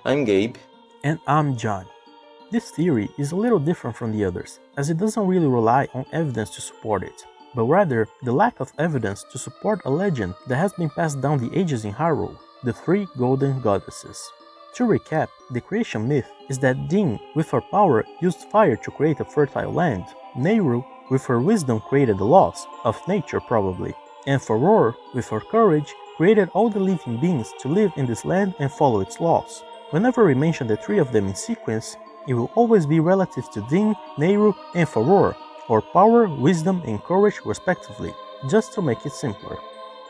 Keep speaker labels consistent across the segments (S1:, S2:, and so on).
S1: I'm Gabe.
S2: And I'm John. This theory is a little different from the others, as it doesn't really rely on evidence to support it, but rather the lack of evidence to support a legend that has been passed down the ages in Hyrule, the three golden goddesses. To recap, the creation myth is that Din, with her power, used fire to create a fertile land, Nehru, with her wisdom, created the laws, of nature probably, and Farore, with her courage, created all the living beings to live in this land and follow its laws. Whenever we mention the three of them in sequence, it will always be relative to Din, Nehru, and Farore, or power, wisdom, and courage respectively, just to make it simpler.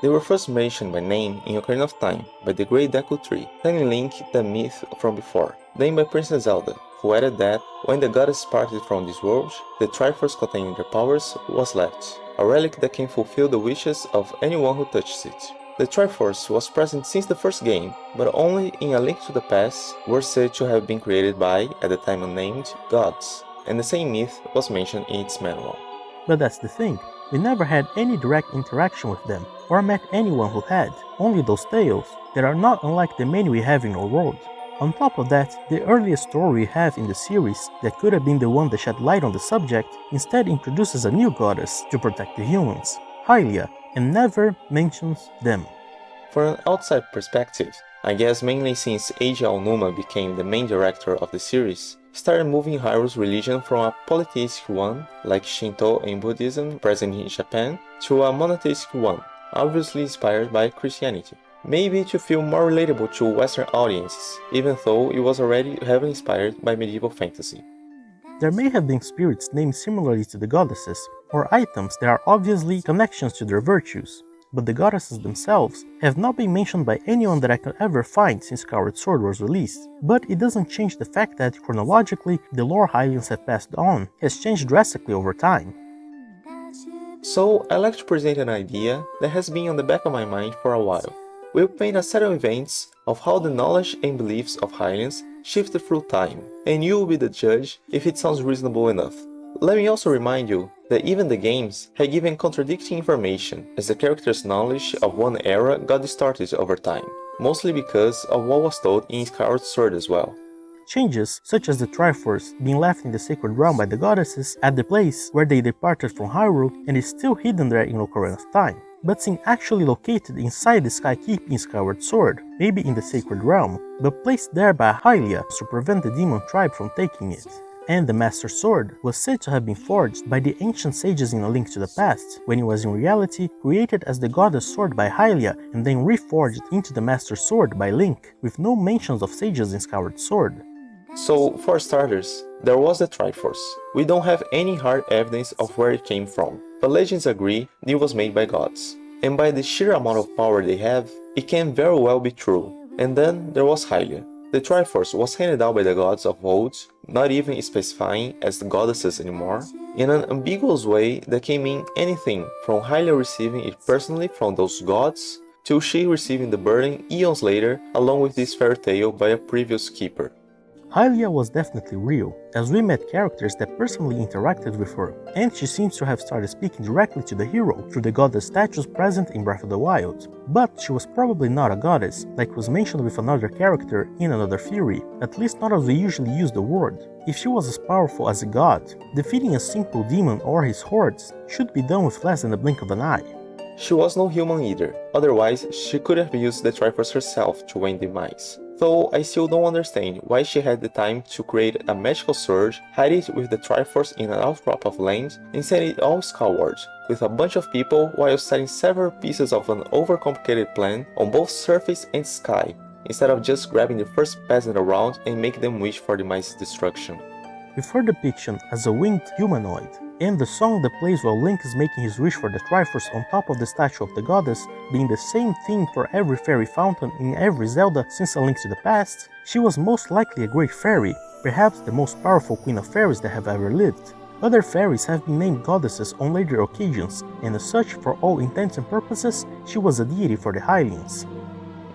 S1: They were first mentioned by name in Ocarina of Time by the Great Deku Tree, telling Link the myth from before, then by Princess Zelda, who added that when the goddess parted from this world, the Triforce containing their powers was left, a relic that can fulfill the wishes of anyone who touches it. The Triforce was present since the first game, but only in A Link to the Past were said to have been created by, at the time unnamed, gods, and the same myth was mentioned in its manual.
S2: But that's the thing, we never had any direct interaction with them, or met anyone who had, only those tales, that are not unlike the many we have in our world. On top of that, the earliest story we have in the series, that could have been the one that shed light on the subject, instead introduces a new goddess to protect the humans, Hylia, and never mentions them.
S1: For an outside perspective, I guess mainly since Eiji Aonuma became the main director of the series, started moving Hyrule's religion from a polytheistic one, like Shinto and Buddhism present in Japan, to a monotheistic one, obviously inspired by Christianity. Maybe to feel more relatable to Western audiences, even though it was already heavily inspired by medieval fantasy.
S2: There may have been spirits named similarly to the goddesses, or items that are obviously connections to their virtues, but the goddesses themselves have not been mentioned by anyone that I could ever find since Skyward Sword was released. But it doesn't change the fact that, chronologically, the lore Hylians have passed on has changed drastically over time.
S1: So I like to present an idea that has been on the back of my mind for a while. We'll paint a set of events of how the knowledge and beliefs of Hylians shifted through time, and you will be the judge if it sounds reasonable enough. Let me also remind you that even the games had given contradicting information, as the character's knowledge of one era got distorted over time, mostly because of what was told in Skyward Sword as well.
S2: Changes, such as the Triforce being left in the Sacred Realm by the goddesses at the place where they departed from Hyrule and is still hidden there in Ocarina of Time, but seem actually located inside the Sky Keep in Skyward Sword, maybe in the Sacred Realm, but placed there by Hylia to prevent the demon tribe from taking it. And the Master Sword was said to have been forged by the ancient sages in A Link to the Past, when it was in reality created as the Goddess Sword by Hylia and then reforged into the Master Sword by Link, with no mentions of sages in Skyward Sword.
S1: So, for starters, there was the Triforce. We don't have any hard evidence of where it came from, but legends agree it was made by gods. And by the sheer amount of power they have, it can very well be true. And then there was Hylia. The Triforce was handed down by the gods of old, not even specifying as the goddesses anymore, in an ambiguous way that can mean anything from Hylia receiving it personally from those gods, to she receiving the burden eons later along with this fairy tale by a previous keeper.
S2: Hylia was definitely real, as we met characters that personally interacted with her, and she seems to have started speaking directly to the hero through the goddess statues present in Breath of the Wild. But she was probably not a goddess, like was mentioned with another character in another theory, at least not as we usually use the word. If she was as powerful as a god, defeating a simple demon or his hordes should be done with less than the blink of an eye.
S1: She was no human either, otherwise she could have used the Triforce herself to win demise. Though I still don't understand why she had the time to create a magical sword, hide it with the Triforce in an outcrop of land, and send it all skyward, with a bunch of people while setting several pieces of an overcomplicated plan on both surface and sky, instead of just grabbing the first peasant around and make them wish for Demise's destruction.
S2: With her depiction as a winged humanoid, and the song that plays while Link is making his wish for the Triforce on top of the statue of the goddess being the same theme for every fairy fountain in every Zelda since A Link to the Past, she was most likely a great fairy, perhaps the most powerful queen of fairies that have ever lived. Other fairies have been named goddesses on later occasions, and as such, for all intents and purposes, she was a deity for the Hylians.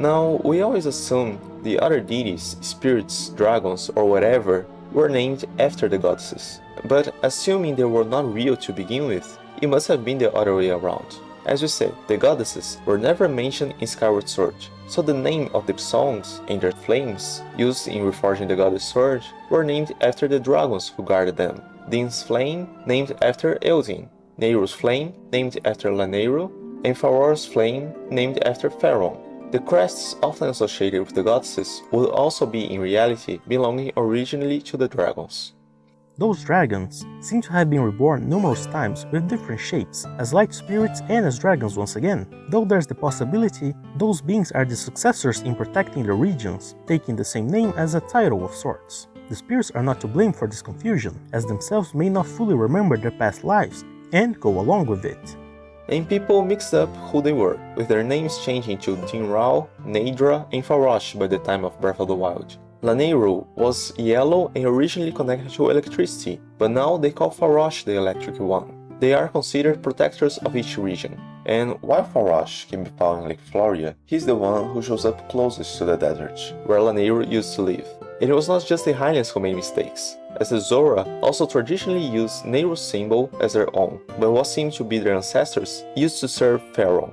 S1: Now, we always assume the other deities, spirits, dragons, or whatever, were named after the goddesses. But assuming they were not real to begin with, it must have been the other way around. As we said, the goddesses were never mentioned in Skyward Sword, so the name of the songs and their flames, used in reforging the goddess sword, were named after the dragons who guarded them. Din's flame, named after Eldin, Nehru's flame, named after Lanayru, and Faror's flame, named after Faron. The crests often associated with the goddesses would also be in reality belonging originally to the dragons.
S2: Those dragons seem to have been reborn numerous times with different shapes, as light spirits and as dragons once again, though there's the possibility those beings are the successors in protecting the regions, taking the same name as a title of sorts. The spirits are not to blame for this confusion, as themselves may not fully remember their past lives and go along with it.
S1: And people mixed up who they were, with their names changing to Dinral, Naydra, and Farosh by the time of Breath of the Wild. Lanayru was yellow and originally connected to electricity, but now they call Farosh the Electric One. They are considered protectors of each region, and while Farosh can be found in Lake Floria, he's the one who shows up closest to the desert, where Lanayru used to live. And it was not just the Hylians who made mistakes, as the Zora also traditionally used Nehru's symbol as their own, but what seemed to be their ancestors used to serve Pharaoh.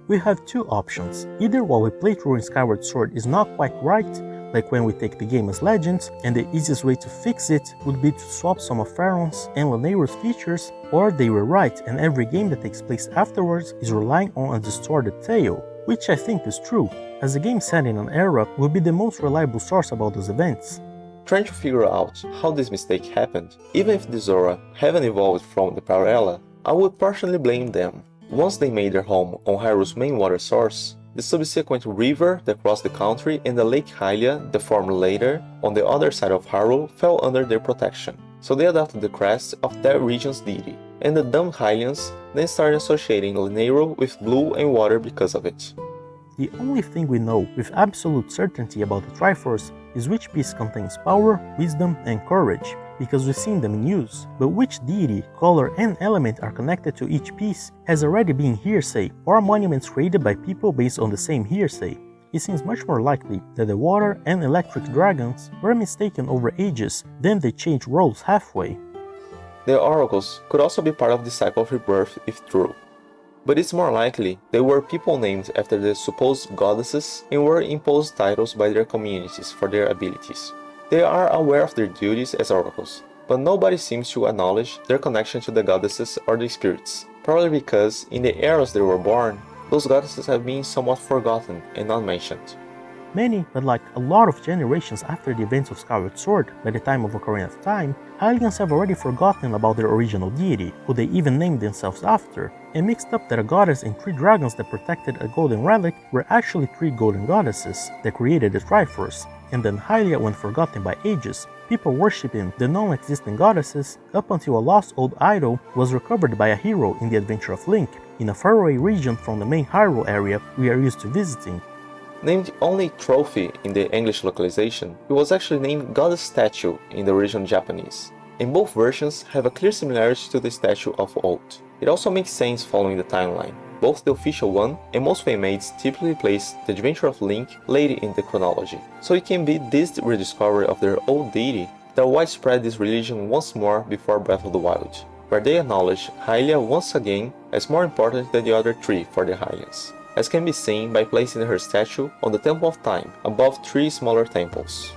S2: We have two options: either what we play through in Skyward Sword is not quite right, like when we take the game as Legends, and the easiest way to fix it would be to swap some of Faron's and Lanayru's features, or they were right and every game that takes place afterwards is relying on a distorted tale, which I think is true, as the game set in an era will be the most reliable source about those events.
S1: Trying to figure out how this mistake happened, even if the Zora haven't evolved from the Parella, I would partially blame them. Once they made their home on Hyrule's main water source, the subsequent river that crossed the country and the Lake Hylia that formed later on the other side of Hyrule fell under their protection, so they adopted the crest of that region's deity, and the dumb Hylians then started associating Lanayru with blue and water because of it.
S2: The only thing we know with absolute certainty about the Triforce is which piece contains power, wisdom, and courage, because we've seen them in use, but which deity, color, and element are connected to each piece has already been hearsay, or monuments created by people based on the same hearsay. It seems much more likely that the water and electric dragons were mistaken over ages than they changed roles halfway.
S1: The oracles could also be part of the cycle of rebirth if true, but it's more likely they were people named after the supposed goddesses and were imposed titles by their communities for their abilities. They are aware of their duties as oracles, but nobody seems to acknowledge their connection to the goddesses or the spirits, probably because in the eras they were born, those goddesses have been somewhat forgotten and not mentioned.
S2: Many, but like a lot of generations after the events of Skyward Sword, by the time of Ocarina of Time, Hylians have already forgotten about their original deity, who they even named themselves after, and mixed up that a goddess and 3 dragons that protected a golden relic were actually 3 golden goddesses that created the Triforce, and then Hylia went forgotten by ages, people worshipping the non-existent goddesses up until a lost old idol was recovered by a hero in the Adventure of Link, in a faraway region from the main Hyrule area we are used to visiting.
S1: Named only Trophy in the English localization, it was actually named Goddess Statue in the original Japanese, and both versions have a clear similarity to the statue of old. It also makes sense following the timeline. Both the official one and most fanmates typically place the Adventure of Link late in the chronology, so it can be this rediscovery of their old deity that widespread this religion once more before Breath of the Wild, where they acknowledge Hylia once again as more important than the other 3 for the Hylians, as can be seen by placing her statue on the Temple of Time above 3 smaller temples.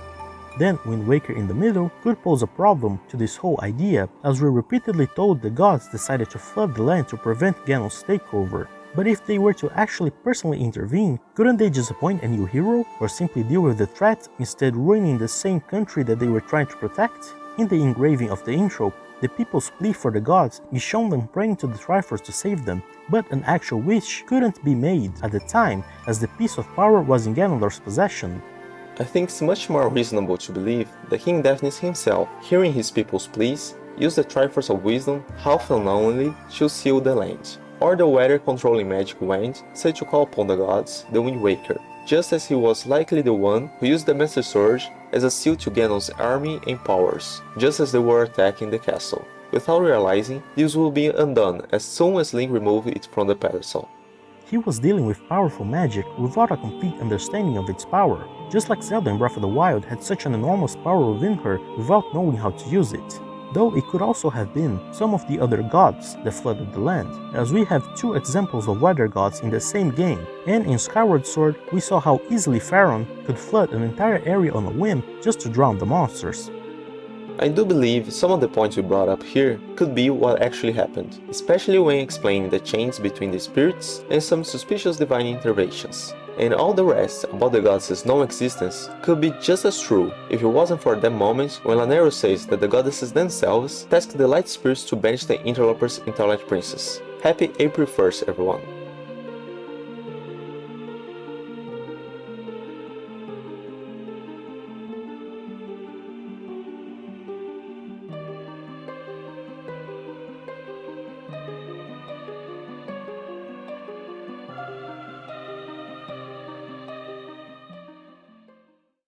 S2: Then Wind Waker in the middle could pose a problem to this whole idea, as we repeatedly told the gods decided to flood the land to prevent Ganon's takeover. But if they were to actually personally intervene, couldn't they just appoint a new hero, or simply deal with the threat, instead ruining the same country that they were trying to protect? In the engraving of the intro, the people's plea for the gods is shown them praying to the Triforce to save them, but an actual wish couldn't be made at the time, as the piece of power was in Ganondorf's possession.
S1: I think it's much more reasonable to believe that King Daphnis himself, hearing his people's pleas, used the Triforce of Wisdom half unknowingly to seal the land, or the weather-controlling magic wand said to call upon the gods, the Wind Waker, just as he was likely the one who used the Master Sword as a seal to Ganon's army and powers, just as they were attacking the castle, without realizing this would be undone as soon as Link removed it from the pedestal.
S2: He was dealing with powerful magic without a complete understanding of its power, just like Zelda in Breath of the Wild had such an enormous power within her without knowing how to use it. though it could also have been some of the other gods that flooded the land, as we have two examples of weather gods in the same game, and in Skyward Sword we saw how easily Pharaoh could flood an entire area on a whim just to drown the monsters.
S1: I do believe some of the points we brought up here could be what actually happened, especially when explaining the chains between the spirits and some suspicious divine interventions. And all the rest about the goddesses' non-existence could be just as true if it wasn't for that moment when Lanero says that the goddesses themselves tasked the light spirits to banish the interlopers in Twilight Princess. Happy April 1st, everyone!